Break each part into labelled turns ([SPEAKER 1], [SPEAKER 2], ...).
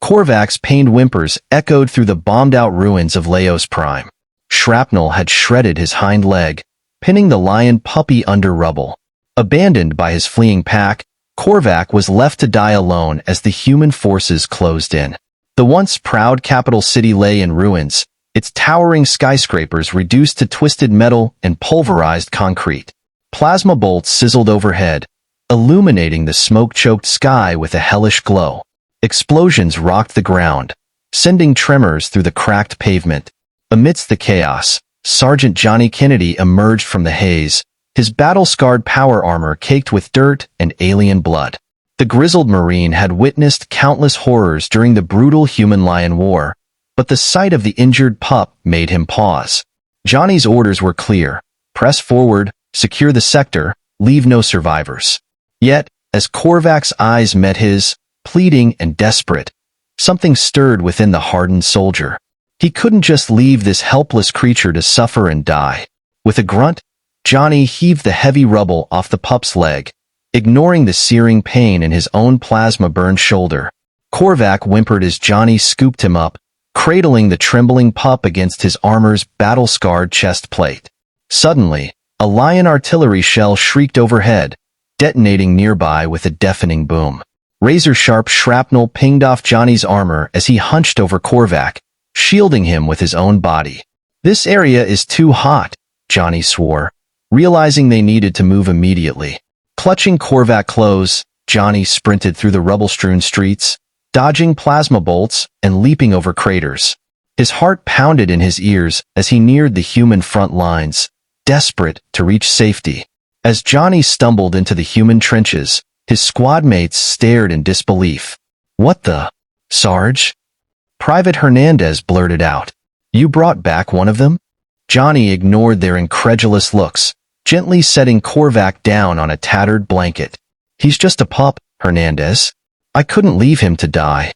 [SPEAKER 1] Corvak's pained whimpers echoed through the bombed-out ruins of Leo's Prime. Shrapnel had shredded his hind leg, pinning the lion puppy under rubble. Abandoned by his fleeing pack, Corvak was left to die alone as the human forces closed in. The once proud capital city lay in ruins, its towering skyscrapers reduced to twisted metal and pulverized concrete. Plasma bolts sizzled overhead, illuminating the smoke-choked sky with a hellish glow. Explosions rocked the ground, sending tremors through the cracked pavement. Amidst the chaos, Sergeant Johnny Kennedy emerged from the haze, his battle-scarred power armor caked with dirt and alien blood. The grizzled Marine had witnessed countless horrors during the brutal human-lion war, but the sight of the injured pup made him pause. Johnny's orders were clear: press forward, secure the sector, leave no survivors. Yet, as Corvak's eyes met his, pleading and desperate, something stirred within the hardened soldier. He couldn't just leave this helpless creature to suffer and die. With a grunt, Johnny heaved the heavy rubble off the pup's leg, ignoring the searing pain in his own plasma-burned shoulder. Corvak whimpered as Johnny scooped him up, cradling the trembling pup against his armor's battle-scarred chest plate. Suddenly, a lion artillery shell shrieked overhead, detonating nearby with a deafening boom. Razor-sharp shrapnel pinged off Johnny's armor as he hunched over Corvak, shielding him with his own body. "This area is too hot," Johnny swore, realizing they needed to move immediately. Clutching Corvak close, Johnny sprinted through the rubble-strewn streets, dodging plasma bolts and leaping over craters. His heart pounded in his ears as he neared the human front lines, desperate to reach safety. As Johnny stumbled into the human trenches, his squad mates stared in disbelief. "What the, Sarge?" Private Hernandez blurted out. "You brought back one of them?" Johnny ignored their incredulous looks, gently setting Corvak down on a tattered blanket. "He's just a pup, Hernandez. I couldn't leave him to die."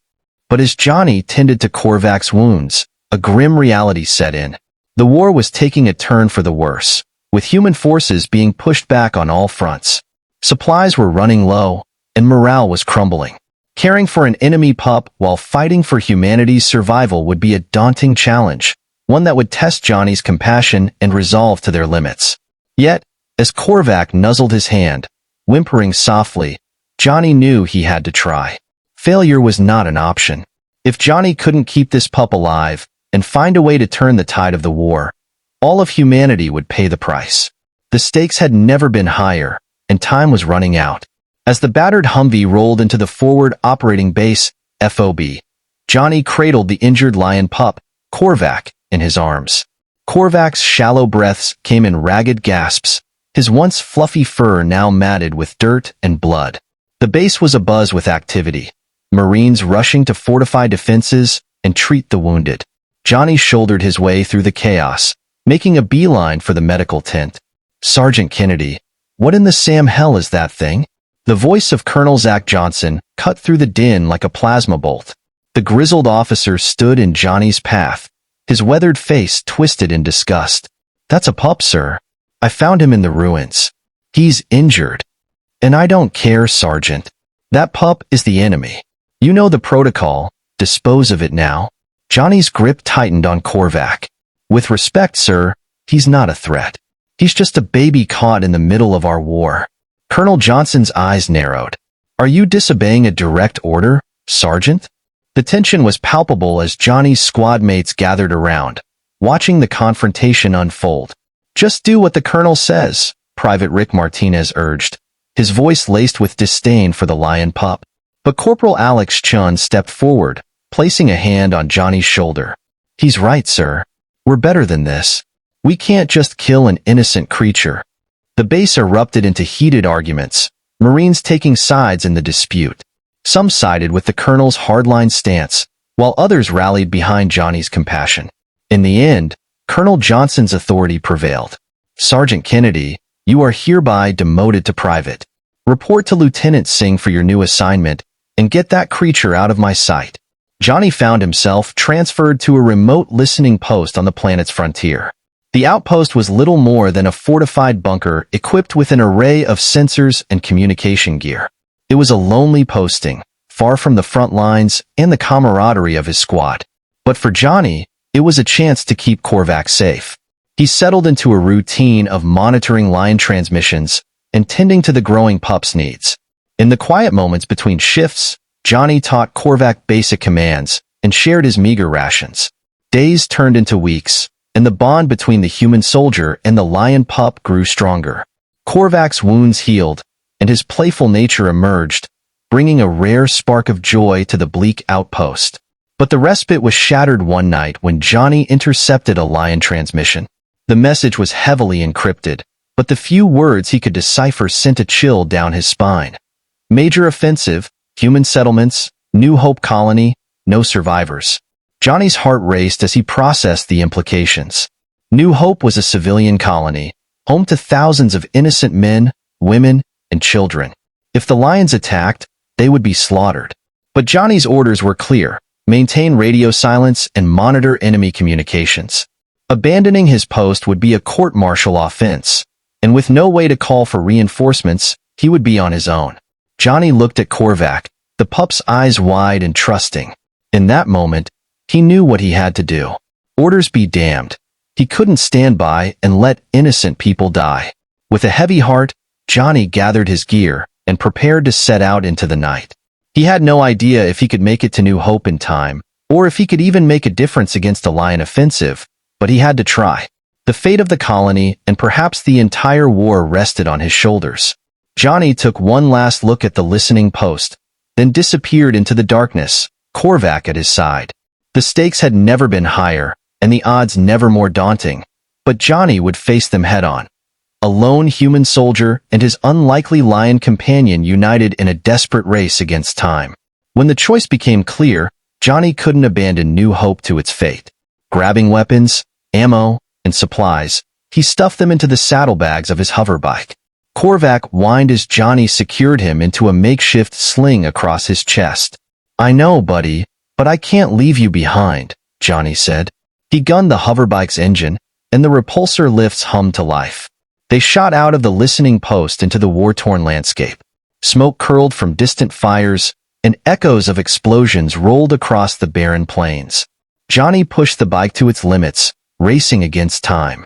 [SPEAKER 1] But as Johnny tended to Corvak's wounds, a grim reality set in. The war was taking a turn for the worse, with human forces being pushed back on all fronts. Supplies were running low, and morale was crumbling. Caring for an enemy pup while fighting for humanity's survival would be a daunting challenge, one that would test Johnny's compassion and resolve to their limits. Yet, as Corvak nuzzled his hand, whimpering softly, Johnny knew he had to try. Failure was not an option. If Johnny couldn't keep this pup alive and find a way to turn the tide of the war, all of humanity would pay the price. The stakes had never been higher, and time was running out. As the battered Humvee rolled into the forward operating base, FOB, Johnny cradled the injured lion pup, Corvak, in his arms. Corvak's shallow breaths came in ragged gasps, his once fluffy fur now matted with dirt and blood. The base was abuzz with activity, Marines rushing to fortify defenses and treat the wounded. Johnny shouldered his way through the chaos, making a beeline for the medical tent. "Sergeant Kennedy, what in the Sam hell is that thing?" The voice of Colonel Zach Johnson cut through the din like a plasma bolt. The grizzled officer stood in Johnny's path, his weathered face twisted in disgust. "That's a pup, sir. I found him in the ruins. He's injured." "And I don't care, Sergeant. That pup is the enemy. You know the protocol. Dispose of it now." Johnny's grip tightened on Corvak. "With respect, sir, he's not a threat. He's just a baby caught in the middle of our war." Colonel Johnson's eyes narrowed. "Are you disobeying a direct order, Sergeant?" The tension was palpable as Johnny's squad mates gathered around, watching the confrontation unfold. "Just do what the Colonel says," Private Rick Martinez urged, his voice laced with disdain for the lion pup. But Corporal Alex Chun stepped forward, placing a hand on Johnny's shoulder. "He's right, sir. We're better than this. We can't just kill an innocent creature." The base erupted into heated arguments, Marines taking sides in the dispute. Some sided with the Colonel's hardline stance, while others rallied behind Johnny's compassion. In the end, Colonel Johnson's authority prevailed. "Sergeant Kennedy, you are hereby demoted to private. Report to Lieutenant Singh for your new assignment, and get that creature out of my sight." Johnny found himself transferred to a remote listening post on the planet's frontier. The outpost was little more than a fortified bunker equipped with an array of sensors and communication gear. It was a lonely posting, far from the front lines and the camaraderie of his squad. But for Johnny, it was a chance to keep Corvak safe. He settled into a routine of monitoring lion transmissions and tending to the growing pup's needs. In the quiet moments between shifts, Johnny taught Corvak basic commands and shared his meager rations. Days turned into weeks, and the bond between the human soldier and the lion pup grew stronger. Corvak's wounds healed, and his playful nature emerged, bringing a rare spark of joy to the bleak outpost. But the respite was shattered one night when Johnny intercepted a lion transmission. The message was heavily encrypted, but the few words he could decipher sent a chill down his spine. Major offensive, human settlements, New Hope colony, no survivors. Johnny's heart raced as he processed the implications. New Hope was a civilian colony, home to thousands of innocent men, women, and children. If the lions attacked, they would be slaughtered. But Johnny's orders were clear: maintain radio silence and monitor enemy communications. Abandoning his post would be a court-martial offense, and with no way to call for reinforcements, he would be on his own. Johnny looked at Corvak, the pup's eyes wide and trusting. In that moment, he knew what he had to do. Orders be damned. He couldn't stand by and let innocent people die. With a heavy heart, Johnny gathered his gear and prepared to set out into the night. He had no idea if he could make it to New Hope in time, or if he could even make a difference against a lion offensive, but he had to try. The fate of the colony and perhaps the entire war rested on his shoulders. Johnny took one last look at the listening post, then disappeared into the darkness, Corvak at his side. The stakes had never been higher, and the odds never more daunting, but Johnny would face them head-on. A lone human soldier and his unlikely lion companion united in a desperate race against time. When the choice became clear, Johnny couldn't abandon New Hope to its fate. Grabbing weapons, ammo, and supplies, he stuffed them into the saddlebags of his hoverbike. Corvak whined as Johnny secured him into a makeshift sling across his chest. "I know, buddy, but I can't leave you behind," Johnny said. He gunned the hoverbike's engine, and the repulsor lifts hummed to life. They shot out of the listening post into the war-torn landscape. Smoke curled from distant fires, and echoes of explosions rolled across the barren plains. Johnny pushed the bike to its limits, racing against time.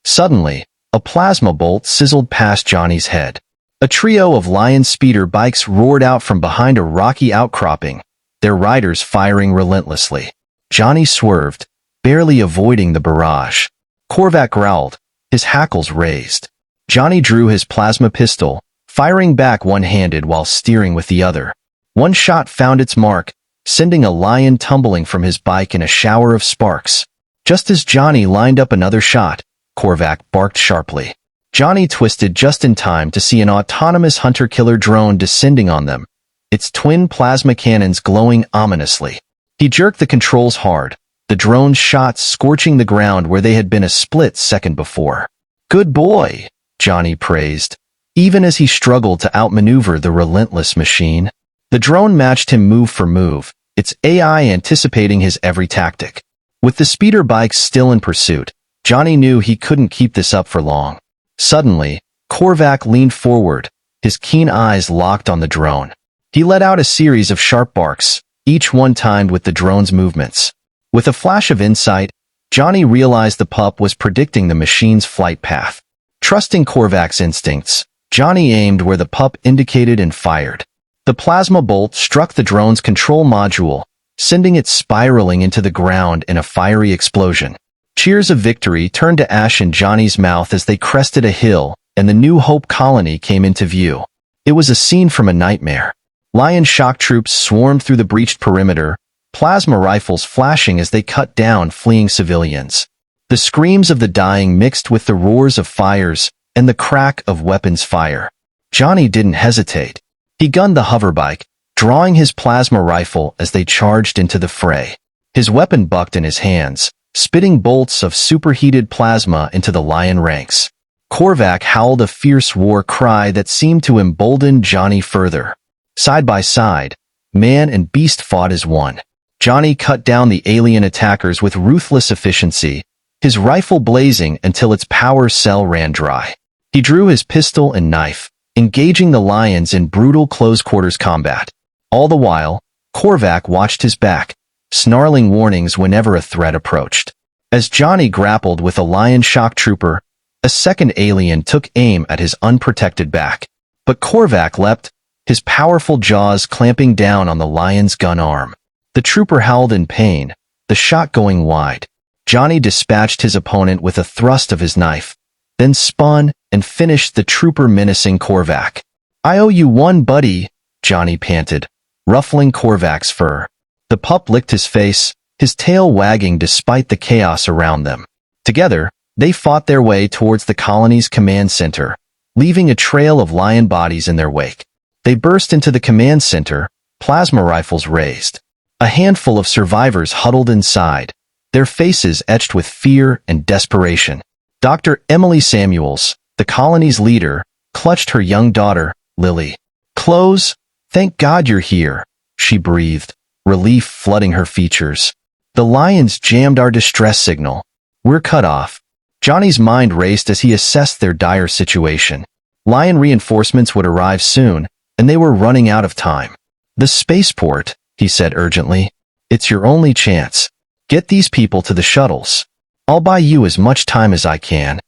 [SPEAKER 1] Suddenly, a plasma bolt sizzled past Johnny's head. A trio of lion speeder bikes roared out from behind a rocky outcropping, their riders firing relentlessly. Johnny swerved, barely avoiding the barrage. Corvak growled, his hackles raised. Johnny drew his plasma pistol, firing back one-handed while steering with the other. One shot found its mark, sending a lion tumbling from his bike in a shower of sparks. Just as Johnny lined up another shot, Corvak barked sharply. Johnny twisted just in time to see an autonomous hunter-killer drone descending on them, its twin plasma cannons glowing ominously. He jerked the controls hard, the drone's shots scorching the ground where they had been a split second before. "Good boy," Johnny praised, even as he struggled to outmaneuver the relentless machine. The drone matched him move for move, its AI anticipating his every tactic. With the speeder bikes still in pursuit, Johnny knew he couldn't keep this up for long. Suddenly, Corvak leaned forward, his keen eyes locked on the drone. He let out a series of sharp barks, each one timed with the drone's movements. With a flash of insight, Johnny realized the pup was predicting the machine's flight path. Trusting Corvak's instincts, Johnny aimed where the pup indicated and fired. The plasma bolt struck the drone's control module, sending it spiraling into the ground in a fiery explosion. Cheers of victory turned to ash in Johnny's mouth as they crested a hill and the New Hope colony came into view. It was a scene from a nightmare. Lion shock troops swarmed through the breached perimeter, plasma rifles flashing as they cut down fleeing civilians. The screams of the dying mixed with the roars of fires and the crack of weapons fire. Johnny didn't hesitate. He gunned the hoverbike, drawing his plasma rifle as they charged into the fray. His weapon bucked in his hands, spitting bolts of superheated plasma into the lion ranks. Corvak howled a fierce war cry that seemed to embolden Johnny further. Side by side, man and beast fought as one. Johnny cut down the alien attackers with ruthless efficiency, his rifle blazing until its power cell ran dry. He drew his pistol and knife, engaging the lions in brutal close-quarters combat. All the while, Corvak watched his back, snarling warnings whenever a threat approached. As Johnny grappled with a lion shock trooper, a second alien took aim at his unprotected back. But Corvak leapt, his powerful jaws clamping down on the lion's gun arm. The trooper howled in pain, the shot going wide. Johnny dispatched his opponent with a thrust of his knife, then spun and finished the trooper, menacing Corvak. "I owe you one, buddy," Johnny panted, ruffling Corvak's fur. The pup licked his face, his tail wagging despite the chaos around them. Together, they fought their way towards the colony's command center, leaving a trail of lion bodies in their wake. They burst into the command center, plasma rifles raised. A handful of survivors huddled inside, their faces etched with fear and desperation. Dr. Emily Samuels, the colony's leader, clutched her young daughter, Lily. "Close? Thank God you're here," she breathed, relief flooding her features. "The lions jammed our distress signal. We're cut off." Johnny's mind raced as he assessed their dire situation. Lion reinforcements would arrive soon, and they were running out of time. "The spaceport," he said urgently. "It's your only chance. Get these people to the shuttles. I'll buy you as much time as I can."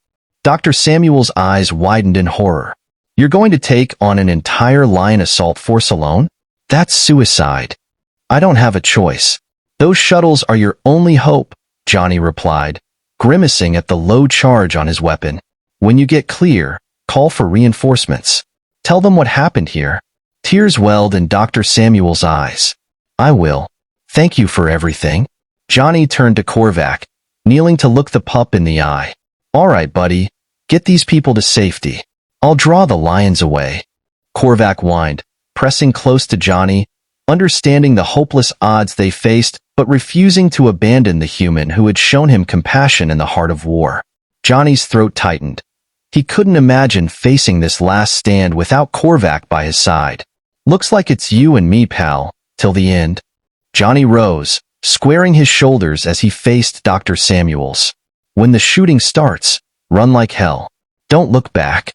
[SPEAKER 1] Dr. Samuel's eyes widened in horror. "You're going to take on an entire lion assault force alone? That's suicide." "I don't have a choice. Those shuttles are your only hope," Johnny replied, grimacing at the low charge on his weapon. "When you get clear, call for reinforcements. Tell them what happened here." Tears welled in Dr. Samuel's eyes. "I will. Thank you for everything." Johnny turned to Corvak, kneeling to look the pup in the eye. "All right, buddy. Get these people to safety. I'll draw the lions away." Corvak whined, pressing close to Johnny, understanding the hopeless odds they faced, but refusing to abandon the human who had shown him compassion in the heart of war. Johnny's throat tightened. He couldn't imagine facing this last stand without Corvak by his side. "Looks like it's you and me, pal, till the end." Johnny rose, squaring his shoulders as he faced Dr. Samuels. "When the shooting starts, run like hell. Don't look back."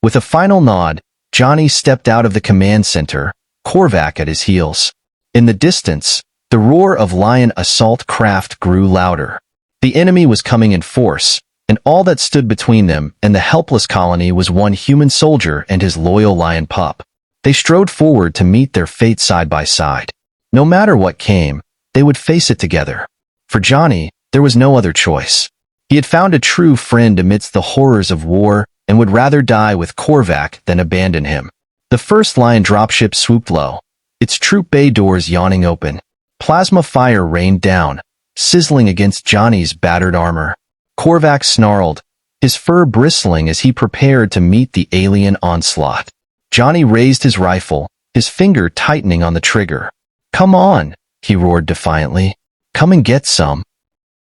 [SPEAKER 1] With a final nod, Johnny stepped out of the command center, Corvak at his heels. In the distance, the roar of lion assault craft grew louder. The enemy was coming in force, and all that stood between them and the helpless colony was one human soldier and his loyal lion pup. They strode forward to meet their fate side by side. No matter what came, they would face it together. For Johnny, there was no other choice. He had found a true friend amidst the horrors of war and would rather die with Corvak than abandon him. The first lion dropship swooped low, its troop bay doors yawning open. Plasma fire rained down, sizzling against Johnny's battered armor. Corvak snarled, his fur bristling as he prepared to meet the alien onslaught. Johnny raised his rifle, his finger tightening on the trigger. "Come on," he roared defiantly. "Come and get some."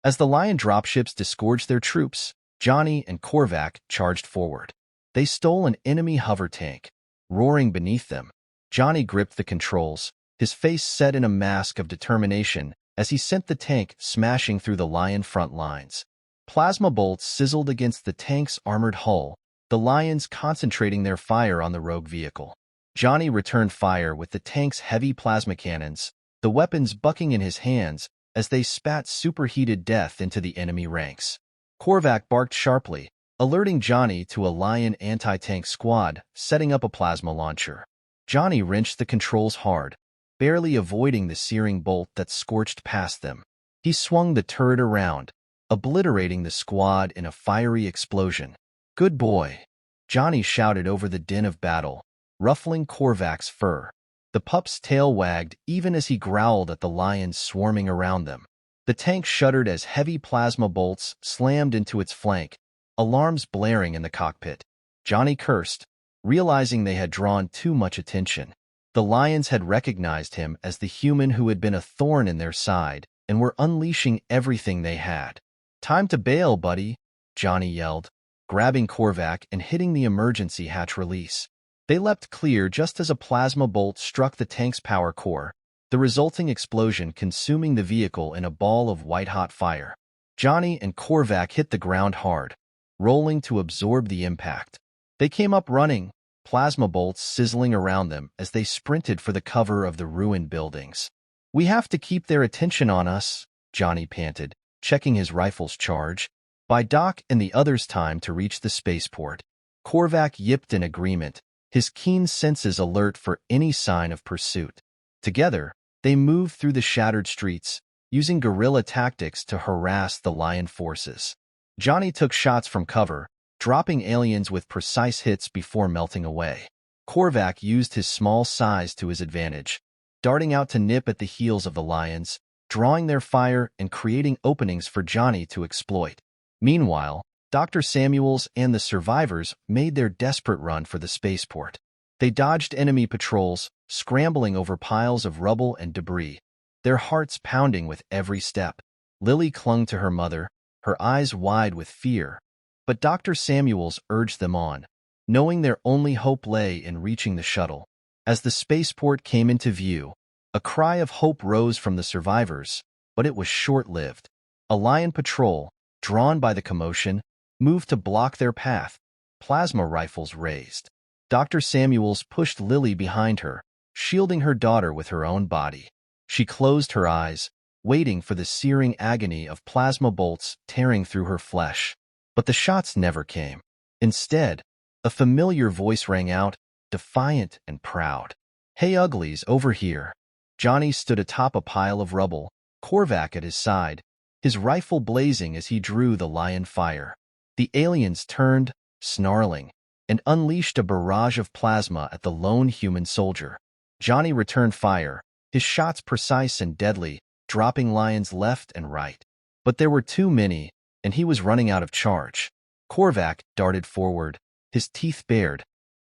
[SPEAKER 1] As the lion dropships disgorged their troops, Johnny and Corvak charged forward. They stole an enemy hover tank, roaring beneath them. Johnny gripped the controls, his face set in a mask of determination as he sent the tank smashing through the lion front lines. Plasma bolts sizzled against the tank's armored hull, the lions concentrating their fire on the rogue vehicle. Johnny returned fire with the tank's heavy plasma cannons, the weapons bucking in his hands as they spat superheated death into the enemy ranks. Corvak barked sharply, alerting Johnny to a lion anti-tank squad setting up a plasma launcher. Johnny wrenched the controls hard, barely avoiding the searing bolt that scorched past them. He swung the turret around, obliterating the squad in a fiery explosion. "Good boy," Johnny shouted over the din of battle, ruffling Corvak's fur. The pup's tail wagged even as he growled at the lions swarming around them. The tank shuddered as heavy plasma bolts slammed into its flank, alarms blaring in the cockpit. Johnny cursed, realizing they had drawn too much attention. The lions had recognized him as the human who had been a thorn in their side and were unleashing everything they had. "Time to bail, buddy," Johnny yelled, grabbing Corvak and hitting the emergency hatch release. They leapt clear just as a plasma bolt struck the tank's power core, the resulting explosion consuming the vehicle in a ball of white-hot fire. Johnny and Corvak hit the ground hard, rolling to absorb the impact. They came up running, plasma bolts sizzling around them as they sprinted for the cover of the ruined buildings. "We have to keep their attention on us," Johnny panted, checking his rifle's charge. "Buy Doc and the others time to reach the spaceport." Corvak yipped in agreement, his keen senses alert for any sign of pursuit. Together, they moved through the shattered streets, using guerrilla tactics to harass the Lion forces. Johnny took shots from cover, dropping aliens with precise hits before melting away. Corvak used his small size to his advantage, darting out to nip at the heels of the Lions, drawing their fire and creating openings for Johnny to exploit. Meanwhile, Dr. Samuels and the survivors made their desperate run for the spaceport. They dodged enemy patrols, scrambling over piles of rubble and debris, their hearts pounding with every step. Lily clung to her mother, her eyes wide with fear, but Dr. Samuels urged them on, knowing their only hope lay in reaching the shuttle. As the spaceport came into view, a cry of hope rose from the survivors, but it was short-lived. A Lion patrol, drawn by the commotion, moved to block their path, plasma rifles raised. Dr. Samuels pushed Lily behind her, shielding her daughter with her own body. She closed her eyes, waiting for the searing agony of plasma bolts tearing through her flesh. But the shots never came. Instead, a familiar voice rang out, defiant and proud. "Hey uglies, over here." Johnny stood atop a pile of rubble, Corvak at his side, his rifle blazing as he drew the Lion fire. The aliens turned, snarling, and unleashed a barrage of plasma at the lone human soldier. Johnny returned fire, his shots precise and deadly, dropping Lions left and right. But there were too many, and he was running out of charge. Corvak darted forward, his teeth bared,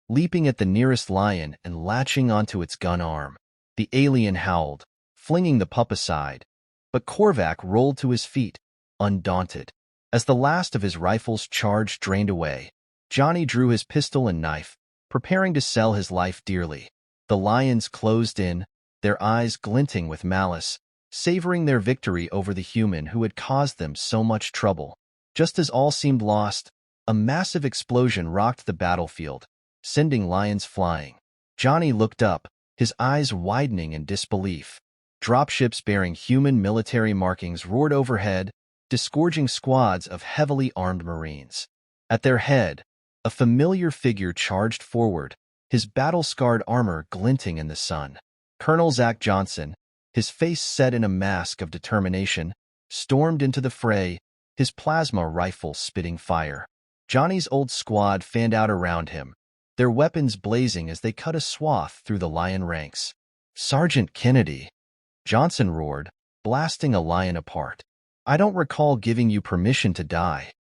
[SPEAKER 1] leaping at the nearest Lion and latching onto its gun arm. The alien howled, flinging the pup aside, but Corvak rolled to his feet, undaunted. As the last of his rifle's charge drained away, Johnny drew his pistol and knife, preparing to sell his life dearly. The Lions closed in, their eyes glinting with malice, savoring their victory over the human who had caused them so much trouble. Just as all seemed lost, a massive explosion rocked the battlefield, sending Lions flying. Johnny looked up, his eyes widening in disbelief. Dropships bearing human military markings roared overhead, disgorging squads of heavily armed Marines. At their head, a familiar figure charged forward, his battle-scarred armor glinting in the sun. Colonel Zach Johnson, his face set in a mask of determination, stormed into the fray, his plasma rifle spitting fire. Johnny's old squad fanned out around him, their weapons blazing as they cut a swath through the Lion ranks. "Sergeant Kennedy," Johnson roared, blasting a Lion apart. "I don't recall giving you permission to die."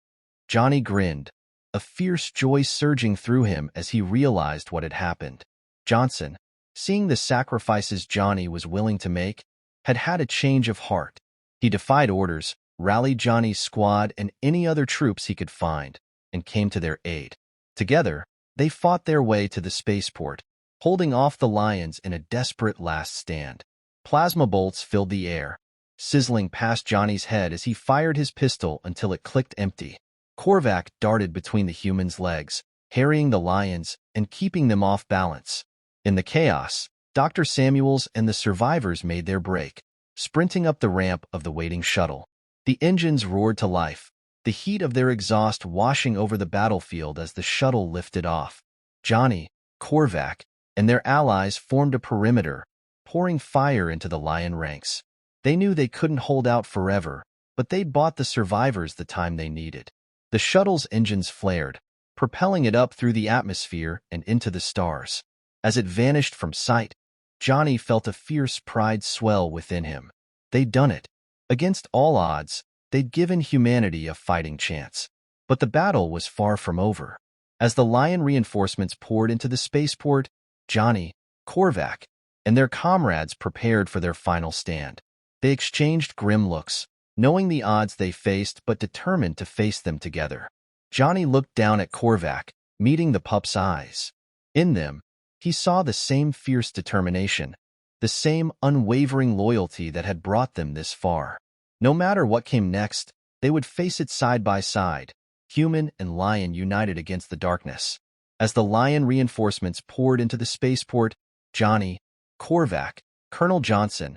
[SPEAKER 1] Johnny grinned, a fierce joy surging through him as he realized what had happened. Johnson, seeing the sacrifices Johnny was willing to make, had had a change of heart. He defied orders, rallied Johnny's squad and any other troops he could find, and came to their aid. Together, they fought their way to the spaceport, holding off the Lions in a desperate last stand. Plasma bolts filled the air, sizzling past Johnny's head as he fired his pistol until it clicked empty. Corvak darted between the humans' legs, harrying the Lions and keeping them off balance. In the chaos, Dr. Samuels and the survivors made their break, sprinting up the ramp of the waiting shuttle. The engines roared to life, the heat of their exhaust washing over the battlefield as the shuttle lifted off. Johnny, Corvak, and their allies formed a perimeter, pouring fire into the Lion ranks. They knew they couldn't hold out forever, but they'd bought the survivors the time they needed. The shuttle's engines flared, propelling it up through the atmosphere and into the stars. As it vanished from sight, Johnny felt a fierce pride swell within him. They'd done it. Against all odds, they'd given humanity a fighting chance. But the battle was far from over. As the Lion reinforcements poured into the spaceport, Johnny, Corvak, and their comrades prepared for their final stand. They exchanged grim looks, knowing the odds they faced but determined to face them together. Johnny looked down at Corvak, meeting the pup's eyes. In them, he saw the same fierce determination, the same unwavering loyalty that had brought them this far. No matter what came next, they would face it side by side, human and Lion united against the darkness. As the Lion reinforcements poured into the spaceport, Johnny, Corvak, Colonel Johnson,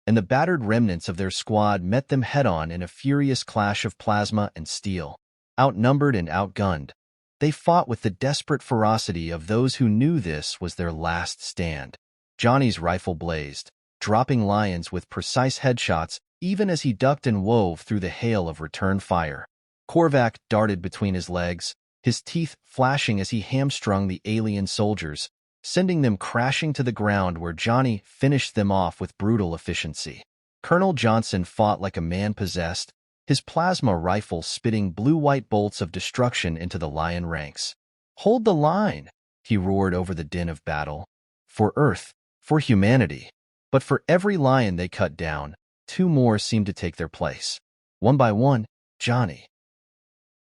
[SPEAKER 1] and the battered remnants of their squad met them head-on in a furious clash of plasma and steel. Outnumbered and outgunned, they fought with the desperate ferocity of those who knew this was their last stand. Johnny's rifle blazed, dropping Lions with precise headshots even as he ducked and wove through the hail of return fire. Corvak darted between his legs, his teeth flashing as he hamstrung the alien soldiers, sending them crashing to the ground where Johnny finished them off with brutal efficiency. Colonel Johnson fought like a man possessed, his plasma rifle spitting blue-white bolts of destruction into the Lion ranks. "Hold the line," he roared over the din of battle. "For Earth, for humanity." But for every Lion they cut down, two more seemed to take their place. One by one, Johnny,